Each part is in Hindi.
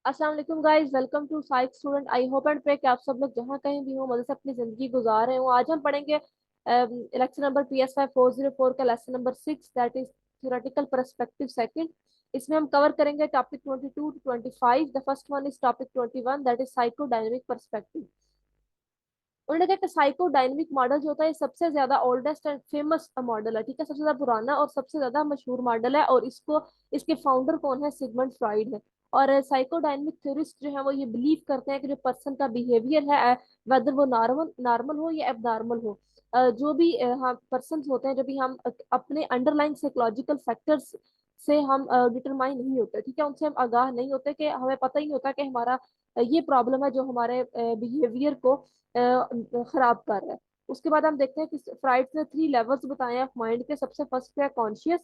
अस्सलाम वालेकुम guys, welcome to psych student. I hope and pray कि आप सब लोग जहाँ कहीं भी हो मजे से अपनी जिंदगी गुजार रहे हो। आज हम पढ़ेंगे लेक्चर नंबर PS5 404 का lesson number 6, that is theoretical perspective second. इसमें हम कवर करेंगे topic 22 to 25। The first one is topic 21, that is psychodynamic perspective. उन्होंने कहा कि साइको डायनेमिक मॉडल जो होता है ये सबसे ज्यादा ओल्डेस्ट एंड फेमस मॉडल है। ठीक है, सबसे ज्यादा पुराना और सबसे ज्यादा मशहूर मॉडल है, और इसको इसके फाउंडर कौन है? सिगमंड फ्रॉइड है। और साइको डायनेमिक थ्योरिस्ट जो है वो ये बिलीव करते हैं कि जो पर्सन का बिहेवियर है, वेदर वो नॉर्मल नॉर्मल हो या एबनॉर्मल हो, जो भी हम पर्सन होते हैं, जब भी हम अपने अंडरलाइन साइकोलॉजिकल फैक्टर्स से हम डिटरमाइन नहीं होते, ठीक है, उनसे हम आगाह नहीं होते, कि हमें पता ही नहीं होता कि हमारा ये प्रॉब्लम है जो हमारे बिहेवियर को खराब कर रहा है। उसके बाद हम देखते हैं कि फ्राइड ने 3 लेवल्स बताए हैं माइंड के। सबसे फर्स्ट है conscious,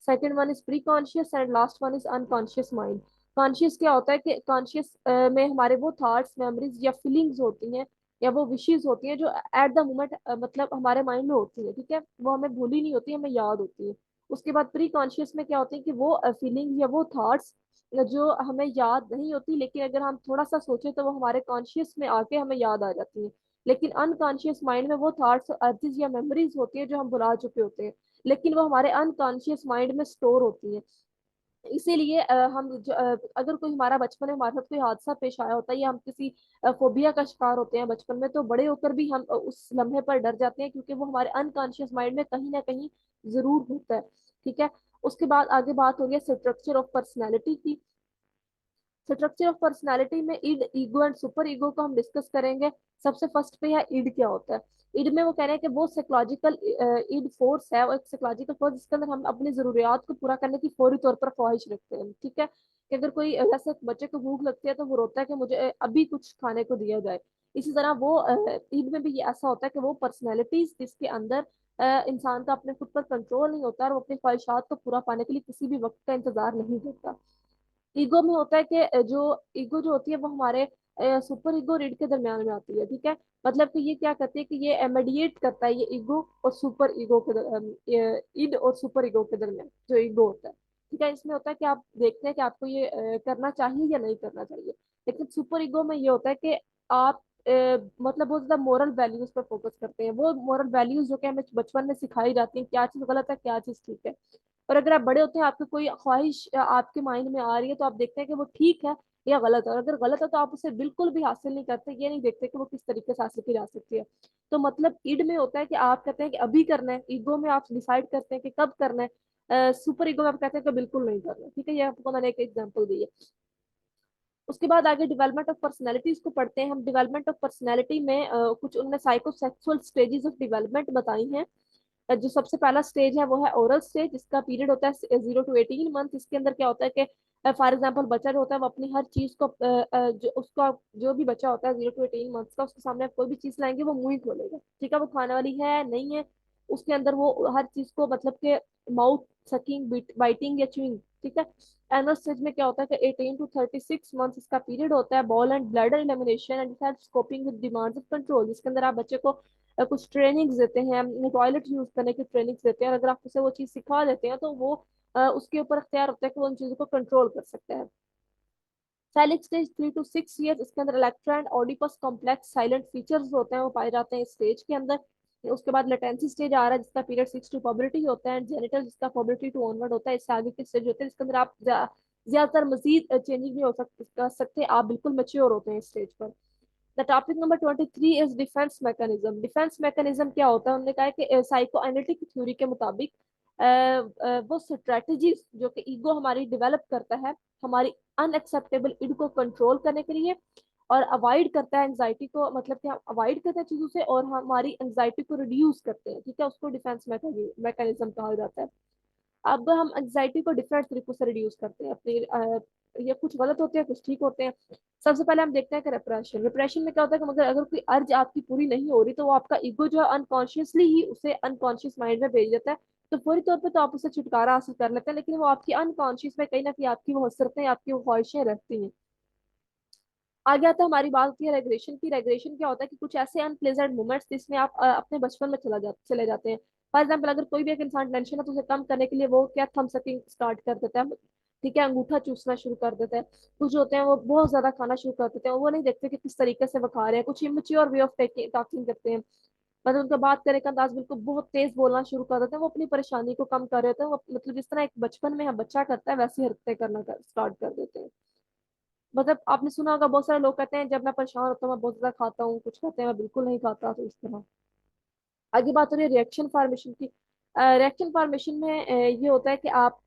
second one is pre conscious and last one is unconscious mind. Conscious क्या होता है कि कॉन्शियस में हमारे वो थॉट्स, मेमोरीज या फीलिंग्स होती हैं, या वो विशेस होती हैं जो एट द मोमेंट मतलब हमारे माइंड में होती है, ठीक है, वो हमें भूली नहीं होती, हमें याद होती है। उसके बाद प्री कॉन्शियस में क्या होती है कि वो फीलिंग्स या वो थॉट्स जो हमें याद नहीं होती, लेकिन अगर हम थोड़ा सा सोचें तो वो हमारे कॉन्शियस में आके हमें याद आ जाती है। लेकिन अनकॉन्शियस माइंड में वो थॉट्स, अर्जेस या मेमोरीज होती है जो हम भुला चुके होते हैं, लेकिन वो हमारे अनकॉन्शियस माइंड में स्टोर होती है। इसीलिए अगर कोई हमारा बचपन में हमारे साथ कोई हादसा पेश आया होता है, या हम किसी फोबिया का शिकार होते हैं बचपन में, तो बड़े होकर भी हम उस लम्हे पर डर जाते हैं, क्योंकि वो हमारे अनकॉन्शियस माइंड में कहीं ना कहीं जरूर होता है। ठीक है। उसके बाद आगे बात हो रही है स्ट्रक्चर ऑफ पर्सनैलिटी की। स्ट्रक्चर ऑफ पर्सनालिटी में id, ego and super ego को हम डिस्कस करेंगे। सबसे फर्स्ट पे है इड। क्या होता है इड? में वो कह रहे हैं कि वो साइकोलॉजिकल इड फोर्स है, वो एक साइकोलॉजिकल फोर्स जिसके अंदर हम अपनी जरूरियात को पूरा करने की फौरी तौर पर ख्वाहिश रखते हैं। ठीक है, कि अगर कोई जैसे बच्चे को भूख लगती है तो वो रोता है कि मुझे अभी कुछ खाने को दिया जाए। इसी तरह वो ईड में भी ये ऐसा होता है कि वो पर्सनैलिटीज जिसके अंदर इंसान का अपने खुद पर कंट्रोल नहीं होता, और वो अपनी ख्वाहिशात को पूरा पाने के लिए किसी भी वक्त का इंतजार नहीं करता। ईगो में होता है कि जो ईगो जो होती है वो हमारे सुपर ईगो रीड के दरम्यान में आती है। ठीक है, मतलब कि ये क्या करती है कि ये मेडिएट करता है, ये ईगो और सुपर ईगो के ईड और सुपर ईगो के दरम्यान जो ईगो होता है। ठीक है, इसमें होता है कि आप देखते हैं कि आपको ये करना चाहिए या नहीं करना चाहिए। लेकिन सुपर ईगो में ये होता है कि आप मतलब बहुत ज्यादा मोरल वैल्यूज पर फोकस करते हैं, वो मोरल वैल्यूज जो कि हमें बचपन में सिखाई जाती हैं, क्या चीज गलत है क्या चीज ठीक है। और अगर आप बड़े होते हैं, आपकी कोई ख्वाहिश आपके माइंड में आ रही है, तो आप देखते हैं कि वो ठीक है या गलत है, और अगर गलत है तो आप उसे बिल्कुल भी हासिल नहीं करते, ये नहीं देखते कि वो किस तरीके से हासिल की जा सकती है। तो मतलब ईड में होता है कि आप कहते हैं कि अभी करना है, ईगो में आप डिसाइड करते हैं कि कब करना है, सुपर ईगो में आप कहते हैं कि बिल्कुल नहीं करना। ठीक है, ये आपको मैंने एक एग्जांपल दी है। उसके बाद आगे डेवलपमेंट ऑफ पर्सनैलिटीज को पढ़ते हैं हम। डेवलपमेंट ऑफ पर्सनैलिटी में कुछ उनने साइकोसेक्सुअल स्टेजेस ऑफ डेवलपमेंट बताई हैं। जो सबसे पहला स्टेज है वो है ओरल स्टेज, जिसका पीरियड होता है 0 to 18 मंथ। इसके अंदर क्या होता है कि फॉर एग्जाम्पल बच्चा जो होता है वो अपनी हर चीज को जो उसका जो भी बच्चा होता है 0 to 18 मंथ का, उसके सामने आप कोई भी चीज लाएंगे वो मुंह ही खोलेगा। ठीक है, वो खाने वाली है नहीं है, उसके अंदर वो हर चीज को मतलब के माउथ सकिंग, बाइटिंग या च्यूइंग। ठीक है। एनल स्टेज में क्या होता है कि 18 to 36 मंथ इसका पीरियड होता है। Ball and bladder elimination and help coping with demands of control, जिसके अंदर आप बच्चे को कुछ ट्रेनिंग्स देते हैं, टॉयलेट यूज करने की ट्रेनिंग्स देते हैं, और अगर आप उसे वो चीज सिखा देते हैं तो वो उसके ऊपर अख्तियार होता है कि वो उन चीजों को कंट्रोल कर सकता है। साइलेंट स्टेज 3 to 6 ईयर्स, इसके अंदर Electra and Oedipus complex salient features होते हैं वो पाए जाते हैं इस स्टेज के अंदर। उसके बाद लेटेंसी स्टेज आ रहा है जिसका पीरियड 6 to puberty होता है, जेनिटल जिसका puberty to onward होता है। इससे आगे के स्टेज होते हैं जिसके अंदर आप ज्यादातर मजीद चेंजिंग नहीं हो सकते, आप बिल्कुल मेच्योर होते हैं इस स्टेज पर। The topic number 23 is defence mechanism. Defence mechanism क्या होता है? उन्होंने कहा है कि साइको एनालिटिक थ्योरी के मुताबिक वो स्ट्रेटजीज जो कि ईगो हमारी डेवलप करता है हमारी अनएक्सेप्टेबल इड को कंट्रोल करने के लिए, और अवॉइड करता है एंजाइटी को, मतलब कि हम अवॉइड करते हैं चीजों से और हमारी एंजाइटी को रिड्यूस करते हैं। ठीक है, उसको डिफेंस मैकेनिज्म कहा जाता है। अब हम एंजाइटी को डिफरेंट तरीकों से रिड्यूस करते हैं अपनी ये कुछ गलत होते हैं कुछ ठीक होते हैं। सबसे पहले हम देखते हैं कि रिप्रेशन। रिप्रेशन में क्या होता है कि मगर अगर कोई अर्ज आपकी पूरी नहीं हो रही तो वो आपका ईगो जो है अनकॉन्शियसली ही उसे अनकॉन्शियस माइंड में भेज देता है। तो पूरी तौर पे तो आप उससे छुटकारा हासिल कर लेते हैं, लेकिन वो आपकी अनकॉन्शियस में कहीं ना कहीं आपकी वो हसरतें, आपकी वो ख्वाहिशें रहती हैं। आगे आता है हमारी बात होती है रेग्रेशन की। रेग्रेशन क्या होता है कि कुछ ऐसे अनप्लेजेंट मोमेंट्स जिसमें आप अपने बचपन में चले जाते हैं। फॉर एग्जाम्पल अगर कोई भी एक इंसान टेंशन है तो उसे कम करने के लिए वो क्या थम सकिंग स्टार्ट कर देता है, ठीक है, अंगूठा चूसना शुरू कर देते हैं। कुछ होते हैं वो बहुत ज्यादा खाना शुरू कर देते हैं, वो नहीं देखते कि किस तरीके से वो खा रहे हैं। कुछ इमेच्योर वे ऑफ टॉकिंग करते हैं, मतलब उनका बात करने का अंदाज बिल्कुल बहुत तेज बोलना शुरू कर देते हैं। वो अपनी परेशानी को कम कर रहे होते हैं, वो मतलब जिस तरह एक बचपन में हम बच्चा करता है वैसी हरकतें करना स्टार्ट कर देते हैं। मतलब आपने सुना होगा बहुत सारे लोग कहते हैं जब मैं परेशान होता हूँ मैं बहुत ज्यादा खाता हूँ, कुछ कहते हैं मैं बिल्कुल नहीं खाता, तो इस तरह। आगे बात हो रही है रिएक्शन फॉर्मेशन की। रिएक्शन फॉर्मेशन में ये होता है कि आप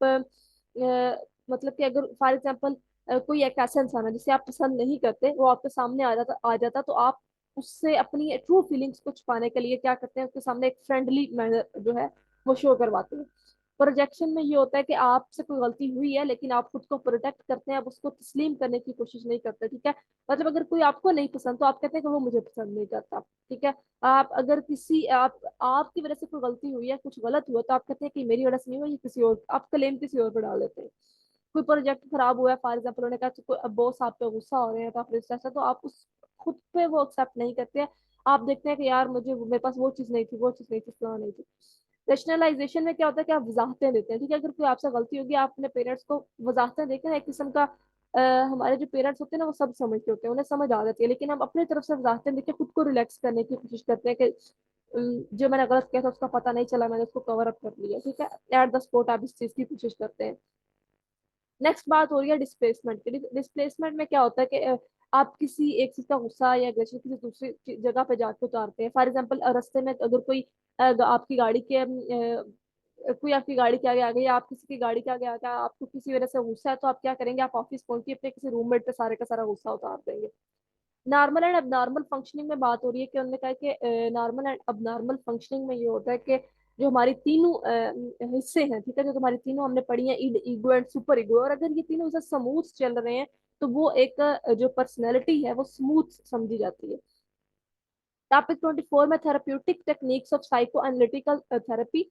मतलब कि अगर फॉर एग्जांपल कोई एक ऐसा इंसान है जिसे आप पसंद नहीं करते, वो आपके सामने आ जाता तो आप उससे अपनी ट्रू फीलिंग्स को छुपाने के लिए क्या करते हैं, उसके सामने एक फ्रेंडली मैनर जो है वो शो करवाते हैं। प्रोजेक्शन में ये होता है कि आपसे कोई गलती हुई है लेकिन आप खुद को प्रोटेक्ट करते हैं, आप उसको तस्लीम करने की कोशिश नहीं करते। ठीक है, मतलब अगर कोई आपको नहीं पसंद तो आप कहते हैं कि वो मुझे पसंद नहीं करता। ठीक है, आप अगर किसी आपकी वजह से कोई गलती हुई है, कुछ गलत हुआ, तो आप कहते हैं कि मेरी वजह से नहीं हुआ, ये किसी और, आप क्लेम किसी और पर डाल देते हैं। कोई प्रोजेक्ट खराब हुआ है फॉर एग्जाम्पल, उन्होंने कहा कि कोई बॉस आप पे गुस्सा हो रहे हैं तो आप ऐसा, तो आप उस खुद पे वो एक्सेप्ट नहीं करते हैं। आप देखते हैं कि यार मुझे मेरे पास वो चीज नहीं थी, वो चीज नहीं थी, फलाना नहीं थी। रैशनलाइजेशन में क्या होता है कि आप वजाहतें देते हैं। ठीक है, अगर कोई आपसे गलती होगी, आप अपने पेरेंट्स को वजाहतें देते हैं, एक किस्म का हमारे जो पेरेंट्स होते हैं ना वो सब समझते होते हैं, उन्हें समझ आ जाती है, लेकिन हम अपनी तरफ से वजाहतें देके खुद को रिलैक्स करने की कोशिश करते हैं कि जो मैंने गलत किया था उसका पता नहीं चला, मैंने उसको कवर अप कर लिया। ठीक है, एट द स्पॉट आप इस चीज की कोशिश करते हैं। नेक्स्ट बात हो रही है डिस्प्लेसमेंट की। डिस्प्लेसमेंट में क्या होता है कि आप किसी एक चीज का गुस्सा या एग्रेशन किसी दूसरी जगह पे जाके उतारते हैं। फॉर एग्जाम्पल रास्ते में अगर कोई आपकी गाड़ी के कोई आपकी गाड़ी के आगे आ गई, या आप किसी की गाड़ी के आगे आ गया, आपको किसी वजह से गुस्सा है, तो आप क्या करेंगे, आप ऑफिस पहुंच के अपने किसी रूममेट पे सारे का सारा गुस्सा उतार देंगे। नॉर्मल एंड अबनॉर्मल फंक्शनिंग में बात हो रही है कि उन्होंने कहा कि नॉर्मल एंड अबनॉर्मल फंक्शनिंग में ये होता है कि जो हमारी तीनों हिस्से हैं, ठीक है, जो तुम्हारी तीनों हमने पढ़ी हैं, ईड, ईगो एंड सुपर ईगो, और अगर ये तीनों हिस्से स्मूथ चल रहे हैं तो वो एक जो पर्सनैलिटी है वो स्मूथ समझी जाती है। टॉपिक 24 में therapeutic techniques of psycho analytical therapy,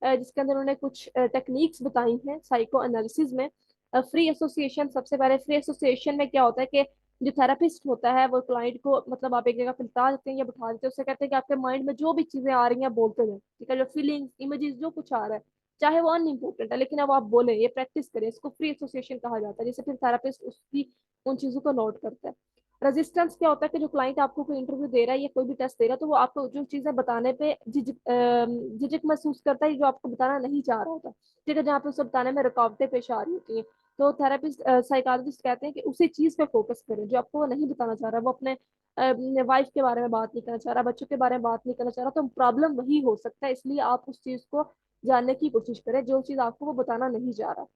जिसके अंदर उन्होंने कुछ टेक्निक्स बताई हैं साइको एनालिसिस में। फ्री एसोसिएशन, सबसे पहले फ्री एसोसिएशन में क्या होता है कि जो थेरापिस्ट होता है वो क्लाइंट को, मतलब आप एक जगह पे बिठा देते हैं या बिठा देते हैं, उससे कहते हैं कि आपके माइंड में जो भी चीजें आ रही हैं बोलते जाए। ठीक है, जो फीलिंग्स, इमेजेस, जो कुछ आ रहा है, चाहे वो अनइम्पोर्टेंट है, लेकिन अब आप बोले, ये प्रैक्टिस करें, इसको फ्री एसोसिएशन कहा जाता है, जिससे फिर थेरापिस्ट उसकी उन चीजों को नोट करता है। रेजिस्टेंस क्या होता है कि जो क्लाइंट आपको कोई इंटरव्यू दे रहा है या कोई भी टेस्ट दे रहा है, तो वो आपको जो चीजें बताने पे झिझक महसूस करता है जो आपको बताना नहीं चाह रहा होता। ठीक है, जहाँ पे उसे बताने में रुकावटें पेश आ रही होती हैं, तो थेरेपिस्ट साइकोलॉजिस्ट कहते हैं कि उसी चीज पे फोकस करें जो आपको वो नहीं बताना चाह रहा। वो अपने वाइफ के बारे में बात नहीं करना चाह रहा, बच्चों के बारे में बात नहीं करना चाह रहा, तो प्रॉब्लम वही हो सकता है। इसलिए आप उस चीज को जानने की कोशिश करें जो चीज आपको वो बताना नहीं चाह रहा।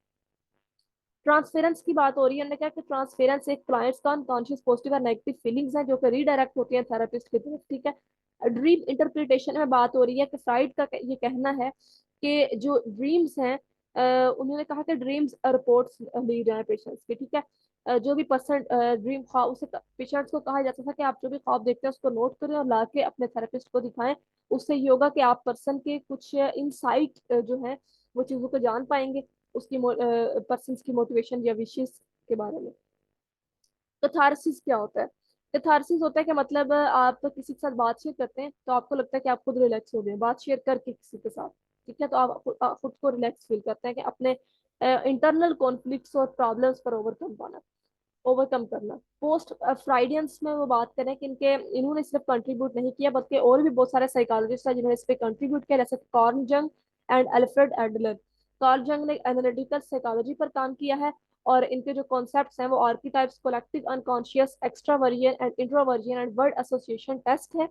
ट्रांसफेरेंस की बात हो रही है, हमने क्या कि ट्रांसफेरेंस एक क्लाइंट्स का अनकॉन्शियस पॉजिटिव और नेगेटिव फीलिंग्स हैं जो कि रीडायरेक्ट होती है थेरेपिस्ट की तरफ। ठीक है, ड्रीम इंटरप्रिटेशन में बात हो रही है कि फ्राइड का ये कहना है कि जो ड्रीम्स हैं, उन्होंने कहा कि ड्रीम्स रिपोर्ट्स ली जाए पेशेंट्स की। ठीक है, जो भी पर्सन ड्रीम ख्वाब, उसे पेशेंट्स को कहा जाता था कि आप जो भी ख्वाब देखते हैं उसको नोट करें और लाके अपने थेरेपिस्ट को दिखाएं। उससे ये होगा कि आप पर्सन के कुछ इनसाइट जो है वो चीजों को जान पाएंगे, उसकी पर्सन की मोटिवेशन या विशेष के बारे में। कैथारसिस क्या होता है? कैथारसिस होता है कि मतलब आप किसी के साथ बात शेयर करते हैं तो आपको लगता है कि आप खुद रिलैक्स हो गए बात शेयर करके किसी के साथ। ठीक है, तो आप खुद को रिलैक्स फील करते हैं कि अपने इंटरनल कॉन्फ्लिक्ट्स और प्रॉब्लम्स पर ओवरकम करना। पोस्ट फ्राइडियंस में वो बात करें कि इनके इन्होंने सिर्फ कंट्रीब्यूट नहीं किया बल्कि और भी बहुत सारे साइकोलॉजिस्ट हैं जिन्होंने इस पे कंट्रीब्यूट किया, जैसे कार्ल जंग एंड अल्फ्रेड एडलर। कार्ल जंग ने एनालिटिकल साइकोलॉजी पर काम किया है, और इनके जो कॉन्सेप्ट्स हैं वो archetypes, collective unconscious, extraversion and introversion and word association test है।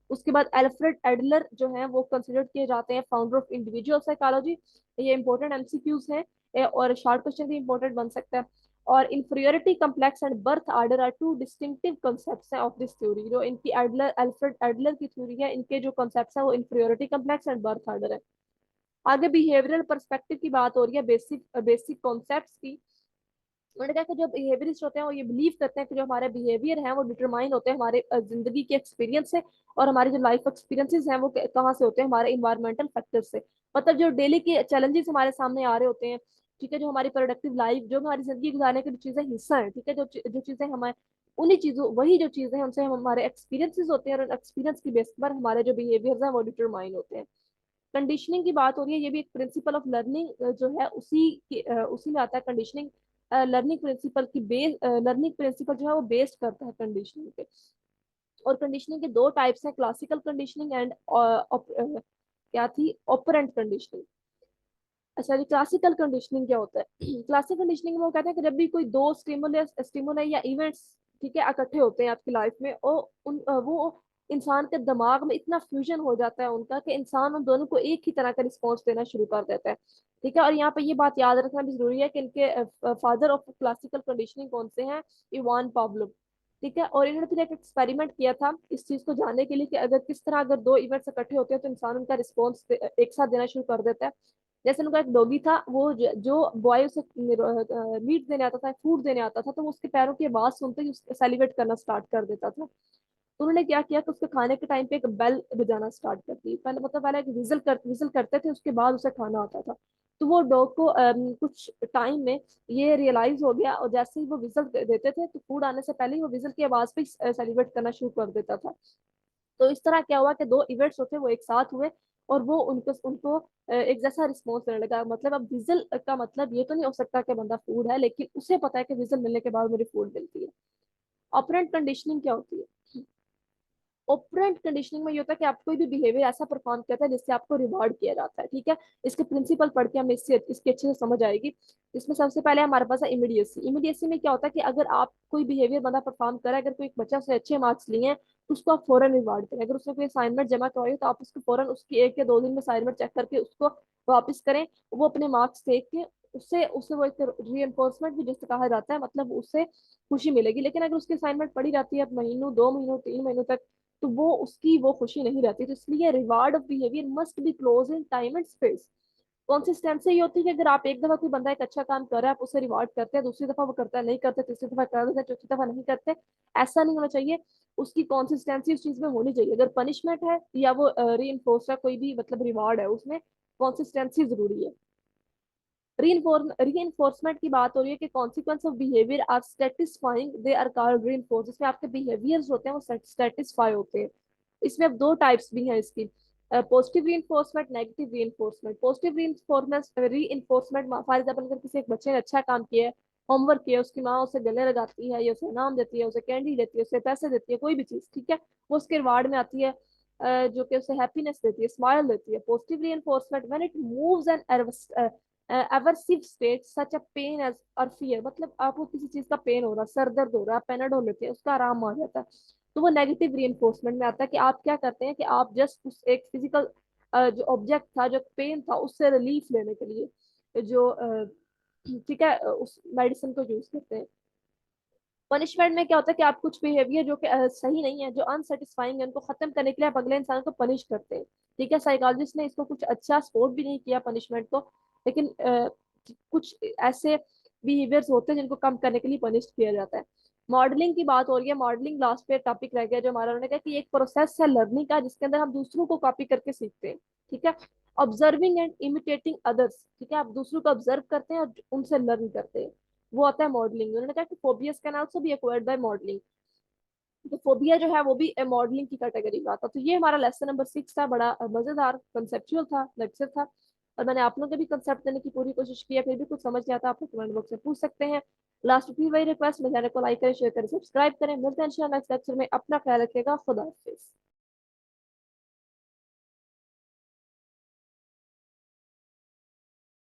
उसके बाद एल्फ्रेड एडलर जो है वो कंसिडर किए जाते हैं फाउंडर ऑफ इंडिविजुअल साइकोलॉजी। ये इंपॉर्टेंट एमसीक्यूज हैं, और शॉर्ट क्वेश्चन भी इंपॉर्टेंट बन सकता है। और inferiority complex and birth order are two distinctive concepts हैं ऑफ दिस थ्योरी। जो इनकी एडलर, अल्फ्रेड एडलर की थ्योरी है, इनके जो कॉन्सेप्ट्स हैं वो inferiority complex and birth order है। आगे बिहेवियरल पर्सपेक्टिव की बात हो रही है, बेसिक बेसिक कॉन्सेप्ट्स की। उन्होंने कहा कि जो बिहेवियरिस्ट होते हैं वो ये बिलीव करते हैं कि जो हमारे बिहेवियर हैं वो डिटरमाइन होते हैं हमारे जिंदगी के एक्सपीरियंस से, और हमारे जो लाइफ एक्सपीरियंसेस हैं वो कहाँ से होते हैं, हमारे इन्वायरमेंटल फैक्टर से। मतलब जो डेली के चैलेंजेस हमारे सामने आ रहे होते हैं, ठीक है, जो हमारी प्रोडक्टिव लाइफ, जो हमारी जिंदगी गुजारने की जो चीजें हिस्सा है, ठीक है, जो चीजें हमारे, उन्हीं चीजों, वही जो चीजें हैं उनसे हमारे एक्सपीरियंसेस होते हैं, और एक्सपीरियंस की बेस पर हमारे जो बिहेवियर्स हैं वो डिटरमाइन होते हैं। कंडीशनिंग की बात हो रही है, ये भी एक प्रिंसिपल ऑफ लर्निंग जो है उसी में आता है कंडीशनिंग। लर्निंग प्रिंसिपल की बेस लर्निंग प्रिंसिपल जो है वो बेस्ड करता है कंडीशनिंग पे। और कंडीशनिंग के दो टाइप्स हैं, क्लासिकल कंडीशनिंग एंड क्या थी, ऑपरेंट कंडीशनिंग। अच्छा जी, क्लासिकल कंडीशनिंग क्या होता है? क्लासिकल कंडीशनिंग में वो कहते हैं कि जब भी कोई दो स्टिमुलस या इवेंट्स, ठीक है, इकट्ठे होते हैं आपकी लाइफ में, और वो इंसान के दिमाग में इतना फ्यूजन हो जाता है उनका कि इंसान उन दोनों को एक ही तरह का रिस्पॉन्स देना शुरू कर देता है। ठीक है, और यहाँ पे ये बात याद रखना भी जरूरी है कि इनके फादर ऑफ क्लासिकल कंडीशनिंग कौन से हैं? Ivan Pablo. ठीक है, और इन्होंने फिर एक एक्सपेरिमेंट किया था इस चीज को जानने के लिए कि अगर किस तरह अगर दो इवेंट्स इकट्ठे होते हैं तो इंसान उनका रिस्पॉन्स एक साथ देना शुरू कर देता है। जैसे उनका एक डॉगी था, वो जो बॉय उसे मीट देने आता था, फूड देने आता था, तो वो उसके पैरों की आवाज सुनते ही सेलिब्रेट करना स्टार्ट कर देता था। तो उन्होंने क्या किया कि उसके खाने के टाइम पे एक बेल बजाना स्टार्ट कर दी। पहले मतलब पहले एक विजिल करते थे, उसके बाद उसे खाना आता था। तो वो डॉग को कुछ टाइम में ये रियलाइज हो गया, और जैसे ही वो विजिल देते थे तो फूड आने से पहले ही वो विजिल की आवाज पे सेलिब्रेट करना शुरू कर देता था। तो इस तरह क्या हुआ कि दो इवेंट्स होते वो एक साथ हुए, और वो उनको उनको एक जैसा रिस्पॉन्स देने लगा। मतलब अब विजिल का मतलब ये तो नहीं हो सकता कि बंदा फूड है, लेकिन उसे पता है कि विजिल मिलने के बाद मुझे फूड मिलती है। ऑपरेंट कंडीशनिंग क्या होती है? ऑपरेंट कंडीशनिंग में ये होता है कि आप कोई भी बिहेवियर ऐसा परफॉर्म करता है जिससे आपको रिवॉर्ड किया जाता है। ठीक है, इसके प्रिंसिपल पढ़ के हमें इसकी अच्छे से समझ आएगी। इसमें सबसे पहले हमारे पास है इमीडिएसी। इमीडिएसी में क्या होता है कि अगर आप कोई बिहेवियर बंदा परफॉर्म करे, अगर कोई एक बच्चा से अच्छे मार्क्स लिए हैं तो उसको आप फौरन रिवॉर्ड करें। अगर उसने कोई असाइनमेंट जमा करवाई हो तो आप उसको फौरन उसकी 1 या 2 दिन में असाइनमेंट चेक करके उसको वापस करें। वो अपने मार्क्स देख के उससे उससे वो एक री भी जिससे कहा जाता है, मतलब उससे खुशी मिलेगी। लेकिन अगर उसकी असाइनमेंट पड़ी रहती है महीनों, 2 महीनों, 3 महीनों तक, तो वो उसकी वो खुशी नहीं रहती। तो इसलिए reward of behaviour must be close in time and space. Consistency ये होती है कि अगर आप एक दफा कोई बंदा एक अच्छा काम कर रहा है, आप उसे रिवार्ड करते हैं, दूसरी दफा वो करता है नहीं करते, तीसरी दफा कर देते हैं, चौथी दफा नहीं करते, ऐसा नहीं होना चाहिए। उसकी कंसिस्टेंसी उस चीज में होनी चाहिए। अगर पनिशमेंट है या वो री है, कोई भी मतलब रिवार्ड है, उसमें कंसिस्टेंसी जरूरी है। री की बात हो रही है कि consequences of behaviour are satisfying, they are called री। इसमें आपके बिहेवियर्स होते हैं वो सेटिस्फाई होते हैं। इसमें अब दो टाइप्स भी हैं इसकी, पॉजिटिव री, नेगेटिव री। पॉजिटिव री, फॉर एग्जाम्पल अगर किसी एक बच्चे ने अच्छा काम किया है, होमवर्क किया, उसकी माँ उसे गले लगाती है, या उसे इनाम देती है, उसे कैंडी देती है, उसे पैसे देती है, कोई भी चीज, ठीक है, वो उसके रिवार्ड में आती है, जो कि उसे हैप्पीनेस देती है, स्माइल देती है। पॉजिटिव री when it moves and aversive state such a pain as और फियर, मतलब आपको किसी चीज का पेन हो रहा है, सर दर्द हो रहा है, पेनाडोल लेते हैं, उसका आराम आ जाता है, तो वो नेगेटिव री में आता है। कि आप क्या करते हैं कि आप जस्ट उस एक फिजिकल जो ऑब्जेक्ट था, जो पेन था, उससे रिलीफ लेने के लिए जो ठीक है उस मेडिसिन को यूज करते हैं। पनिशमेंट में क्या होता है कि आप कुछ बिहेवियर जो कि सही नहीं है, जो अनसेटिस्फाइंग है, उनको खत्म करने के लिए आप अगले इंसान को पनिश करते हैं। ठीक है, साइकोलॉजिस्ट ने इसको कुछ अच्छा सपोर्ट भी नहीं किया पनिशमेंट को, लेकिन कुछ ऐसे बिहेवियर्स होते हैं जिनको कम करने के लिए पनिश किया जाता है। मॉडलिंग की बात हो रही है। मॉडलिंग लास्ट पे टॉपिक रह गया जो हमारा, उन्होंने कहा कि एक प्रोसेस है लर्निंग का जिसके अंदर हम दूसरों को कॉपी करके सीखते हैं। ठीक है, ऑब्जर्विंग एंड इमिटेटिंग अदर्स। ठीक है, आप दूसरों को ऑब्जर्व करते हैं और उनसे लर्न करते हैं, वो आता है मॉडलिंग। उन्होंने कहा कि phobias can also be acquired by modelling. तो फोबिया जो है वो भी मॉडलिंग की कैटेगरी में आता। तो ये हमारा लेसन नंबर 6 था, बड़ा मजेदार कंसेप्चुअल था, लेक्चर था, और मैंने आप लोगों के भी कंसेप्ट देने की पूरी कोशिश की है। फिर भी कुछ समझ नहीं आता आप कमेंट बॉक्स में पूछ सकते हैं। लास्ट फिर वही रिक्वेस्ट, मेरे चैनल को लाइक करें, शेयर करें, सब्सक्राइब करें। मिलते हैं इंशाल्लाह नेक्स्ट लेक्चर में। अपना ख्याल रखिएगा। खुदा हाफिज।